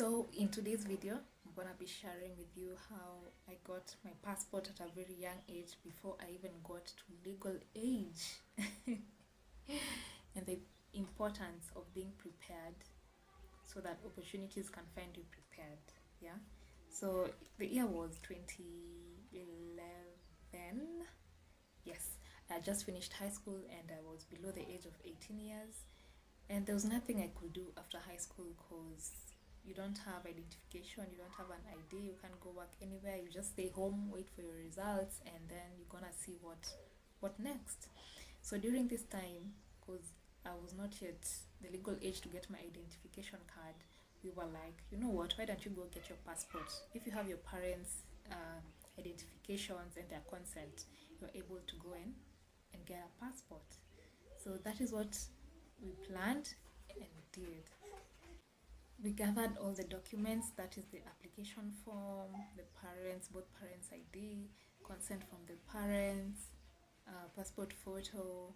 So in today's video, I'm gonna be sharing with you how I got my passport at a very young age before I even got to legal age and the importance of being prepared so that opportunities can find you prepared. Yeah. So the year was 2011. Yes, I just finished high school and I was below the age of 18 years. And there was nothing I could do after high school because you don't have identification, you don't have an ID, you can't go work anywhere, you just stay home, wait for your results, and then you're gonna see what next. So during this time, because I was not yet the legal age to get my identification card, we were like, you know what, why don't you go get your passport? If you have your parents' identifications and their consent, you're able to go in and get a passport. So that is what we planned and did. We gathered all the documents, that is the application form, the parents, both parents' ID, consent from the parents, passport photo,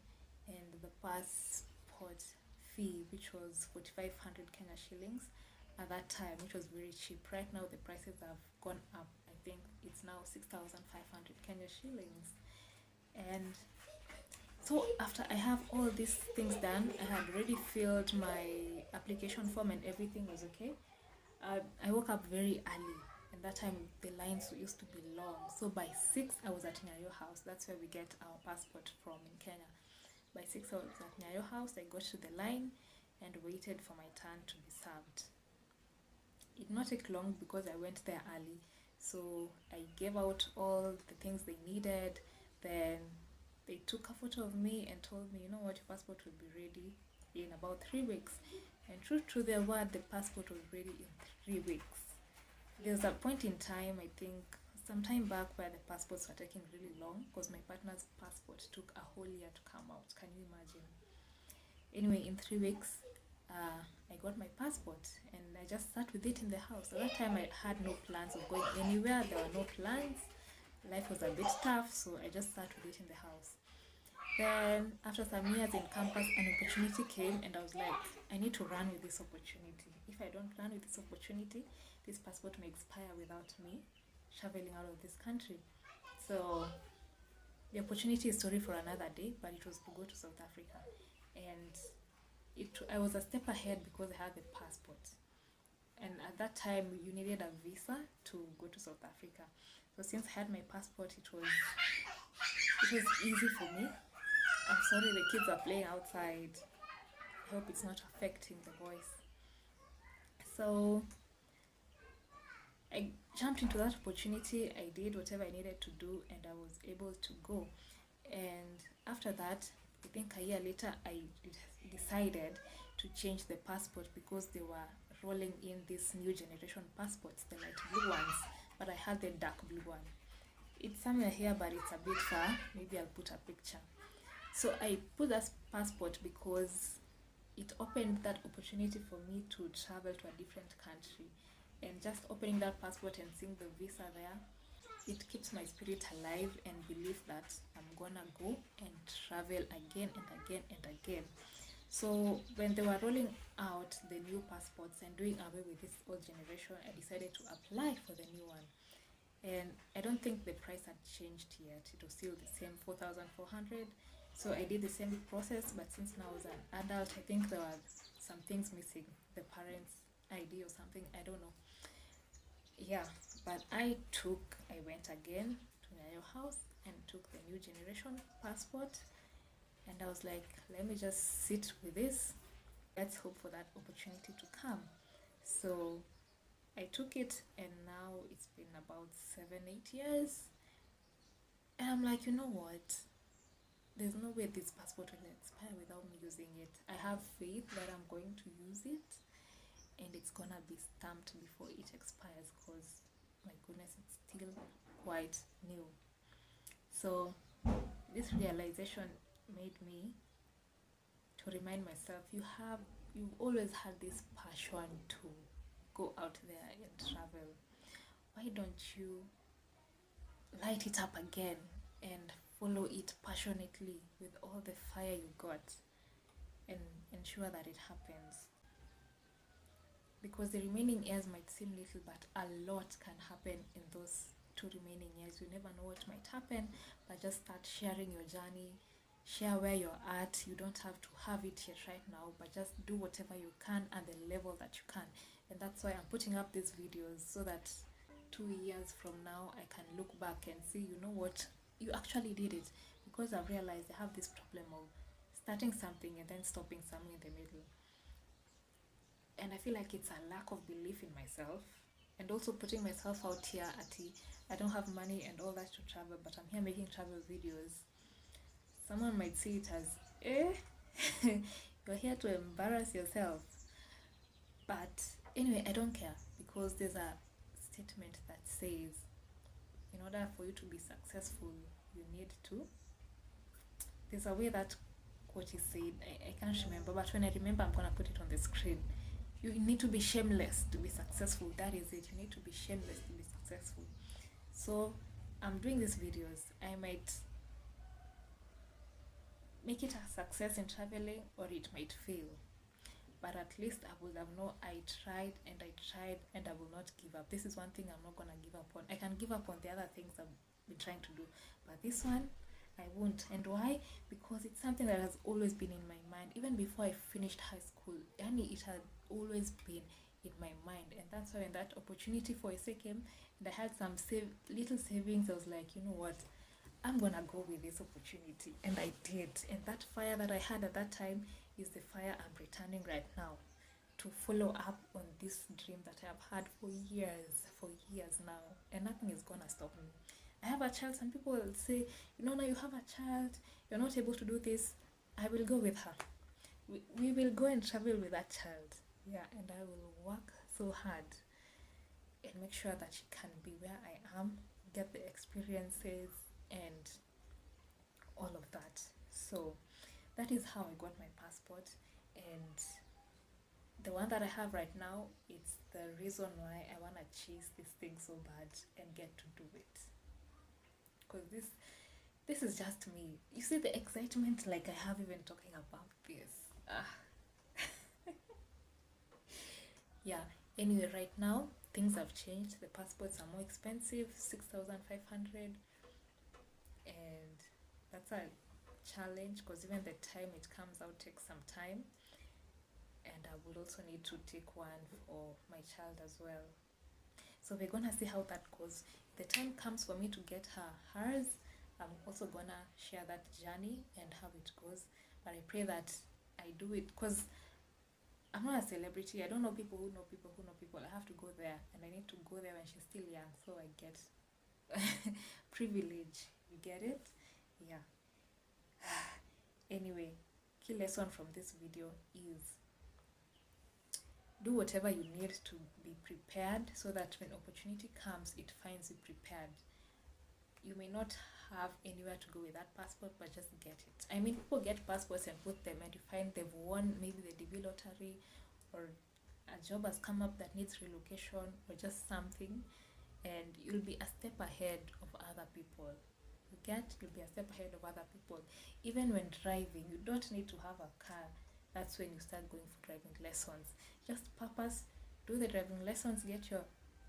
and the passport fee, which was 4,500 Kenya shillings at that time, which was very cheap. Right now the prices have gone up. I think it's now 6,500 Kenya shillings. And so after I have all these things done, I had already filled my application form and everything was okay. I woke up very early, and that time the lines used to be long. So by 6 I was at Nyayo House. That's where we get our passport from in Kenya. By 6 I was at Nyayo House. I got to the line and waited for my turn to be served. It did not take long because I went there early. So I gave out all the things they needed. Then they took a photo of me and told me, you know what, your passport will be ready in about 3 weeks. And true to their word, the passport was ready in 3 weeks. There's a point in time, I think some time back, where the passports were taking really long because my partner's passport took a whole year to come out. Can you imagine? Anyway, in 3 weeks, I got my passport and I just sat with it in the house. At that time, I had no plans of going anywhere. There were no plans. Life was a bit tough, so I just sat with it in the house. Then after some years in campus, an opportunity came and I was like, I need to run with this opportunity. If I don't run with this opportunity, this passport may expire without me traveling out of this country. So the opportunity is story for another day, but it was to go to South Africa. And I was a step ahead because I had the passport. And at that time, you needed a visa to go to South Africa. So since I had my passport, it was easy for me. I'm sorry, the kids are playing outside. I hope it's not affecting the voice. So I jumped into that opportunity. I did whatever I needed to do and I was able to go. And after that, I think a year later, I decided to change the passport because they were rolling in these new generation passports, the light blue ones, but I had the dark blue one. It's somewhere here, but it's a bit far. Maybe I'll put a picture. So I put that passport because it opened that opportunity for me to travel to a different country. And just opening that passport and seeing the visa there, it keeps my spirit alive and believe that I'm gonna go and travel again and again and again. So when they were rolling out the new passports and doing away with this old generation, I decided to apply for the new one. And I don't think the price had changed yet. It was still the same 4,400. So I did the same process, but since now I was an adult, I think there were some things missing. The parents' ID or something, I don't know. Yeah, but I went again to Nyayo House and took the new generation passport. And I was like, let me just sit with this. Let's hope for that opportunity to come. So I took it and now it's been about 7-8 years. And I'm like, you know what? There's no way this passport will expire without me using it. I have faith that I'm going to use it and it's gonna be stamped before it expires because, my goodness, it's still quite new. So this realization made me to remind myself, you've always had this passion to go out there and travel. Why don't you light it up again and follow it passionately with all the fire you got and ensure that it happens? because the remaining years might seem little, but a lot can happen in those 2 remaining years. You never know what might happen, but just start sharing your journey, share where you're at. You don't have to have it yet right now, but just do whatever you can at the level that you can. And that's why I'm putting up these videos, so that 2 years from now I can look back and see, you know what, you actually did it. Because I've realized I have this problem of starting something and then stopping somewhere in the middle. And I feel like it's a lack of belief in myself, and also putting myself out here at I don't have money and all that to travel, but I'm here making travel videos. Someone might see it as, you're here to embarrass yourself. But anyway, I don't care, because there's a statement that says, in order for you to be successful, you need to. There's a way that quote is said. I can't remember, but when I remember, I'm gonna put it on the screen. You need to be shameless to be successful. That is it. You need to be shameless to be successful. So I'm doing these videos. I might make it a success in traveling, or it might fail, but at least I will have known I tried and I will not give up. This is one thing I'm not gonna give up on. I can give up on the other things I've been trying to do, but this one I won't. And why? Because it's something that has always been in my mind, even before I finished high school. Yani it had always been in my mind, and that's why when that opportunity for a came and I had some little savings, I was like, you know what, I'm gonna go with this opportunity, and I did. And that fire that I had at that time is the fire I'm returning right now, to follow up on this dream that I have had for years now, and nothing is gonna stop me. I have a child. Some people will say, you know, now you have a child, you're not able to do this. I will go with her. We will go and travel with that child. Yeah, and I will work so hard and make sure that she can be where I am, get the experiences and all of that. So that is how I got my passport, and the one that I have right now, it's the reason why I want to chase this thing so bad and get to do it. Because this is just me. You see the excitement, like I have even talking about this. Yeah, anyway, right now things have changed. The passports are more expensive, 6,500, and that's a challenge, because even the time it comes out takes some time, and I will also need to take one for my child as well. So we're gonna see how that goes. The time comes for me to get hers, I'm also gonna share that journey and how it goes. But I pray that I do it, because I'm not a celebrity. I don't know people who know people who know people. I have to go there, and I need to go there when she's still young, so I get privilege. You get it? Yeah. Anyway, key lesson from this video is do whatever you need to be prepared, so that when opportunity comes, it finds you prepared. You may not have anywhere to go with that passport, but just get it. I mean, people get passports and put them, and you find they've won maybe the DB lottery, or a job has come up that needs relocation, or just something, and you'll be a step ahead of other people. You'll be a step ahead of other people. Even when driving, you don't need to have a car. That's when you start going for driving lessons. Just do the driving lessons, get your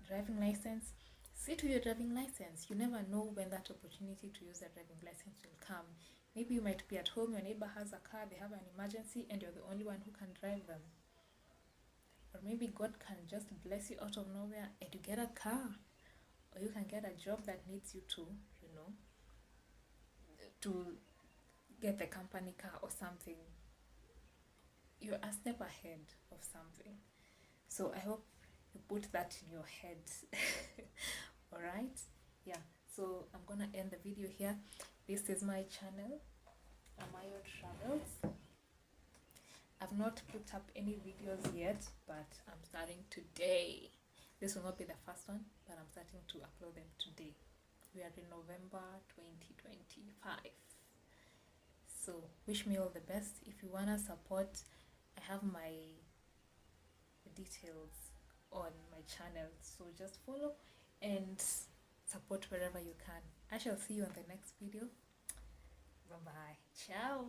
driving license, sit with your driving license. You never know when that opportunity to use the driving license will come. Maybe you might be at home, your neighbor has a car, they have an emergency, and you're the only one who can drive them. Or maybe God can just bless you out of nowhere and you get a car, or you can get a job that needs you to, to get the company car or something. You're a step ahead of something. So I hope you put that in your head. All right? Yeah. So I'm gonna end the video here. This is my channel, Amayo Travels. I've not put up any videos yet, but I'm starting today. This will not be the first one, but I'm starting to upload them today. We are in November 2025. So wish me all the best. If you wanna support, I have my details on my channel, so just follow and support wherever you can. I shall see you on the next video. Bye bye. Ciao.